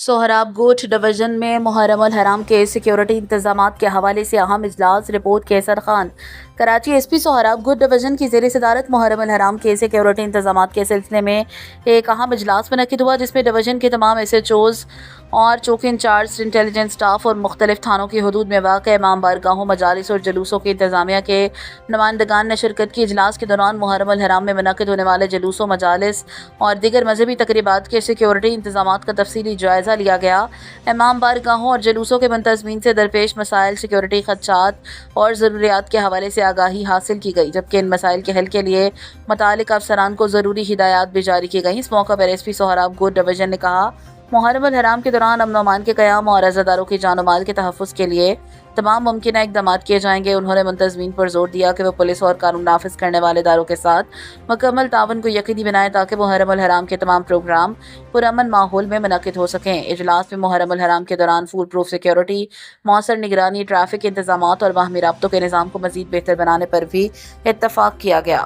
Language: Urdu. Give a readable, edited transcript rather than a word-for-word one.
سہراب گوٹھ ڈویژن میں محرم الحرام کے سیکیورٹی انتظامات کے حوالے سے اہم اجلاس رپورٹ کیسر خان کراچی ایس پی سہراب گوٹھ ڈویژن کی زیر صدارت محرم الحرام کے سیکیورٹی انتظامات کے سلسلے میں ایک اہم اجلاس منعقد ہوا، جس میں ڈویژن کے تمام ایس ایچ اوز اور چوکی انچارج انٹیلیجنس سٹاف اور مختلف تھانوں کی حدود میں واقع امام بارگاہوں، مجالس اور جلوسوں کی انتظامیہ کے نمائندگان نے شرکت کی۔ اجلاس کے دوران محرم الحرام میں منعقد ہونے والے جلوسوں، مجالس اور دیگر مذہبی تقریبات کے سیکیورٹی انتظامات کا تفصیلی جائزہ لیا گیا۔ امام بارگاہوں اور جلوسوں کے منتظمین سے درپیش مسائل، سیکیورٹی خدشات اور ضروریات کے حوالے سے آگاہی حاصل کی گئی، جبکہ ان مسائل کے حل کے لیے متعلقہ افسران کو ضروری ہدایات بھی جاری کی گئیں۔ اس موقع پر ایس پی سہراب گوٹھ ڈویژن نے کہا، محرم الحرام کے دوران امن و امان کے قیام اور عزاداروں کی جان و مال کے تحفظ کے لیے تمام ممکنہ اقدامات کیے جائیں گے۔ انہوں نے منتظمین پر زور دیا کہ وہ پولیس اور قانون نافذ کرنے والے اداروں کے ساتھ مکمل تعاون کو یقینی بنائیں تاکہ محرم الحرام کے تمام پروگرام پرامن ماحول میں منعقد ہو سکیں۔ اجلاس میں محرم الحرام کے دوران فول پروف سیکیورٹی، مؤثر نگرانی، ٹریفک انتظامات اور باہمی رابطوں کے نظام کو مزید بہتر بنانے پر بھی اتفاق کیا گیا۔